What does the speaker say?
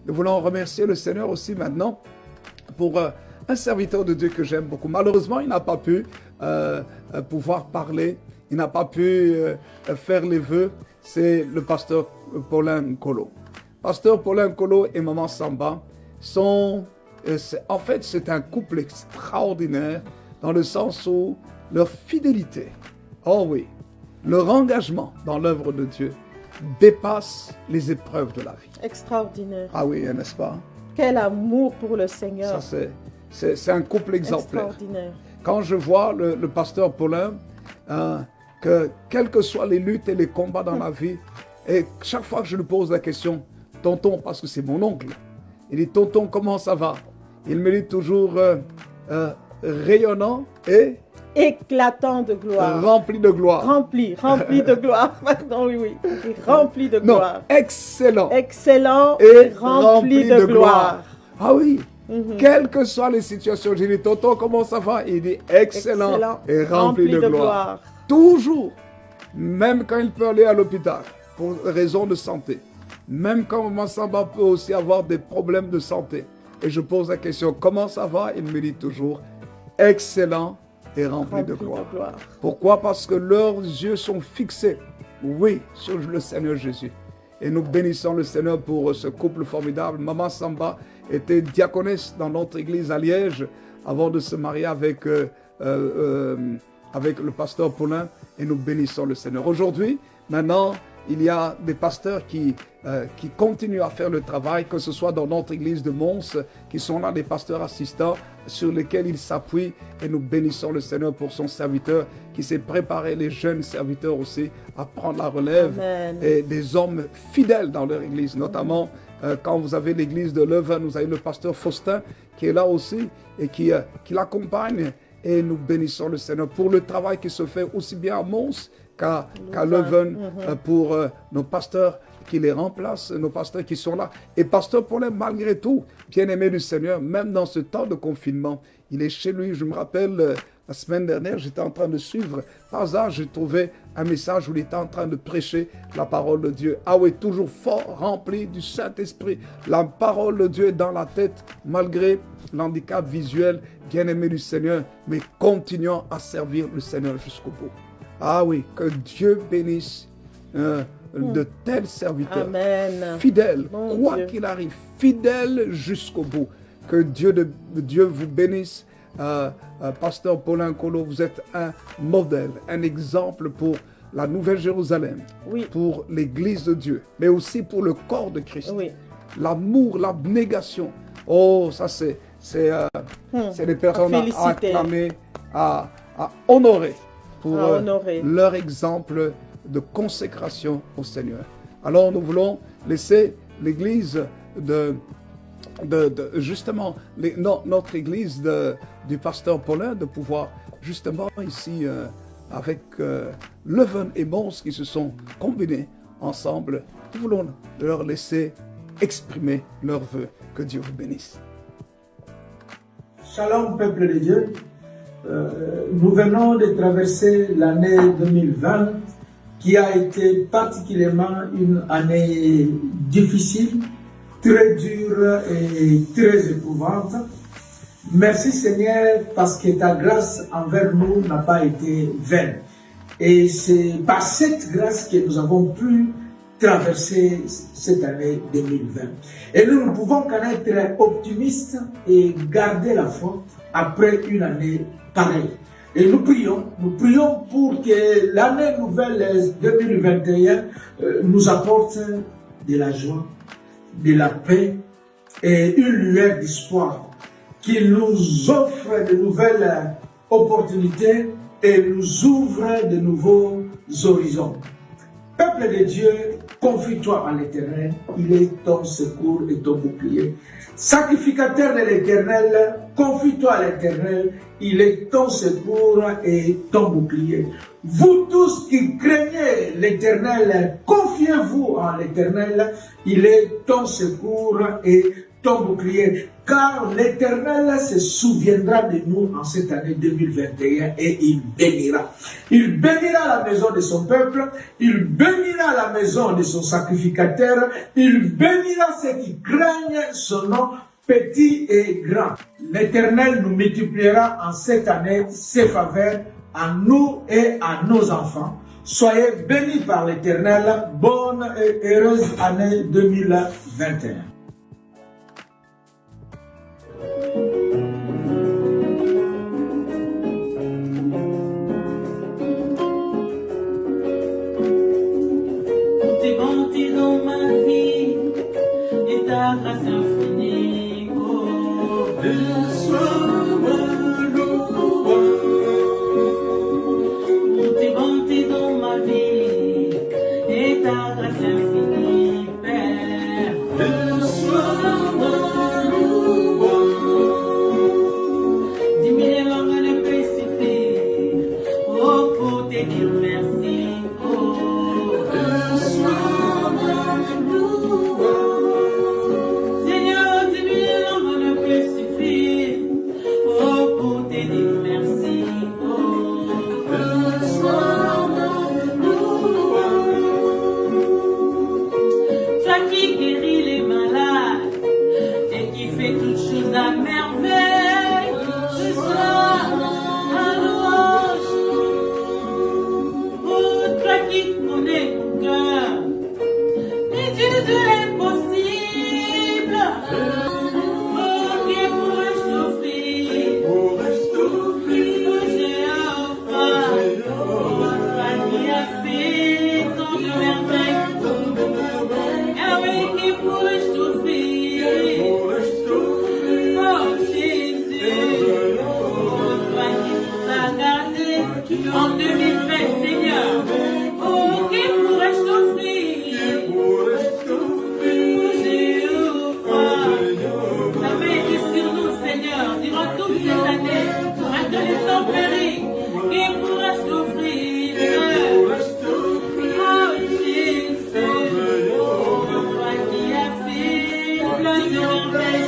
Nous voulons remercier le Seigneur aussi maintenant pour un serviteur de Dieu que j'aime beaucoup. Malheureusement, il n'a pas pu pouvoir parler, il n'a pas pu faire les vœux. C'est le pasteur Paulin Nkolo. Pasteur Paulin Nkolo et Maman Samba sont... en fait, c'est un couple extraordinaire dans le sens où leur fidélité, oh oui, leur engagement dans l'œuvre de Dieu dépasse les épreuves de la vie. Extraordinaire. Ah oui, n'est-ce pas? Quel amour pour le Seigneur. Ça, c'est un couple exemplaire. Extraordinaire. Quand je vois le pasteur Paulin, que quelles que soient les luttes et les combats dans la vie, et chaque fois que je lui pose la question, tonton, parce que c'est mon oncle, il dit, tonton, comment ça va? Il me dit toujours rayonnant et éclatant de gloire. Rempli de gloire. Rempli de gloire. Pardon, oui. Rempli de gloire. Non, excellent. Excellent et rempli de gloire. Ah oui. Quelles que soient les situations, j'ai dit, tonton, comment ça va? Il dit, excellent et rempli de gloire. Toujours. Même quand il peut aller à l'hôpital pour raison de santé. Même quand Maman Samba peut aussi avoir des problèmes de santé. Et je pose la question, comment ça va? Il me dit toujours, excellent et rempli de gloire. Pourquoi? Parce que leurs yeux sont fixés, oui, sur le Seigneur Jésus. Et nous bénissons le Seigneur pour ce couple formidable. Maman Samba était diaconesse dans notre église à Liège avant de se marier avec le pasteur Paulin. Et nous bénissons le Seigneur. Aujourd'hui, maintenant, il y a des pasteurs qui continuent à faire le travail, que ce soit dans notre église de Mons, qui sont là des pasteurs assistants sur lesquels ils s'appuient. Et nous bénissons le Seigneur pour son serviteur qui s'est préparé, les jeunes serviteurs aussi, à prendre la relève. Amen. Et des hommes fidèles dans leur église, notamment quand vous avez l'église de Leuven, vous avez le pasteur Faustin qui est là aussi et qui l'accompagne. Et nous bénissons le Seigneur pour le travail qui se fait aussi bien à Mons qu'à Leuven, pour nos pasteurs qui les remplacent, nos pasteurs qui sont là. Et pasteur Paulin, malgré tout, bien-aimé du Seigneur, même dans ce temps de confinement, il est chez lui. Je me rappelle, la semaine dernière, j'étais en train de suivre. Par hasard, j'ai trouvé un message où il était en train de prêcher la parole de Dieu. Ah oui, toujours fort, rempli du Saint-Esprit. La parole de Dieu est dans la tête, malgré l'handicap visuel, bien-aimé du Seigneur. Mais continuons à servir le Seigneur jusqu'au bout. Ah oui, que Dieu bénisse de tels serviteurs. Amen. Fidèles, Mon quoi Dieu. qu'il arrive, fidèles jusqu'au bout. Que Dieu vous bénisse. Pasteur Paulin Nkolo, vous êtes un modèle, un exemple pour la Nouvelle Jérusalem, Oui. pour l'Église de Dieu, mais aussi pour le corps de Christ. Oui. L'amour, l'abnégation. Oh, ça c'est des personnes à acclamer, à honorer pour leur exemple de consécration au Seigneur. Alors nous voulons laisser l'Église justement notre église du pasteur Paulin de pouvoir justement ici avec Leuven et Mons qui se sont combinés ensemble. Nous voulons leur laisser exprimer leurs vœux. Que Dieu vous bénisse. Shalom peuple de Dieu. Nous venons de traverser l'année 2020 qui a été particulièrement une année difficile, très dure et très éprouvante. Merci Seigneur parce que ta grâce envers nous n'a pas été vaine. Et c'est par cette grâce que nous avons pu traverser cette année 2020. Et nous pouvons être optimistes et garder la foi après une année pareille. Et nous prions pour que l'année nouvelle 2021 nous apporte de la joie, de la paix et une lueur d'espoir, qu'il nous offre de nouvelles opportunités et nous ouvre de nouveaux horizons. Peuple de Dieu, confie-toi à l'Éternel, il est ton secours et ton bouclier. Sacrificateur de l'Éternel, confie-toi à l'Éternel, il est ton secours et ton bouclier. Vous tous qui craignez l'Éternel, confiez-vous en l'Éternel, il est ton secours et ton bouclier, car l'Éternel se souviendra de nous en cette année 2021 et il bénira. Il bénira la maison de son peuple, il bénira la maison de son sacrificateur, il bénira ceux qui craignent son nom, petits et grands. L'Éternel nous multipliera en cette année ses faveurs à nous et à nos enfants. Soyez bénis par l'Éternel. Bonne et heureuse année 2021. Tout est bonté dans ma vie et ta grâce infinie. Oh, reçois-moi, tout est bonté dans ma vie et ta grâce infinie, Père. Reçois-moi, 10 000 langues ne peuvent suffire, oh, pour te dire merci. Oh, reçois-moi, Seigneur, 10 000 langues ne peuvent suffire, oh, pour te dire merci. Oh, reçois-moi, toi qui guéris les malades et qui fais toutes choses à merveille, reçois la louange. Oh, toi qui connais mon cœur, les dieux de l'impossible. Oh, qui pourrais-je t'offrir? Oh, Jéhovah, oh, toi qui as fait tant de merveilles. Ah oui, qui pourrais-je t'offrir? Oh, Jésus, oh, toi qui nous as gardés en 2020, Seigneur. Oh, qui pourrais-je t'offrir? Oh, Jéhovah, ta main est sur nous, Seigneur, durant toute cette année, malgré les tempéries. Qui pourrais-je t'offrir? Oh, Jésus, oh, toi qui as fait plein de merveilles.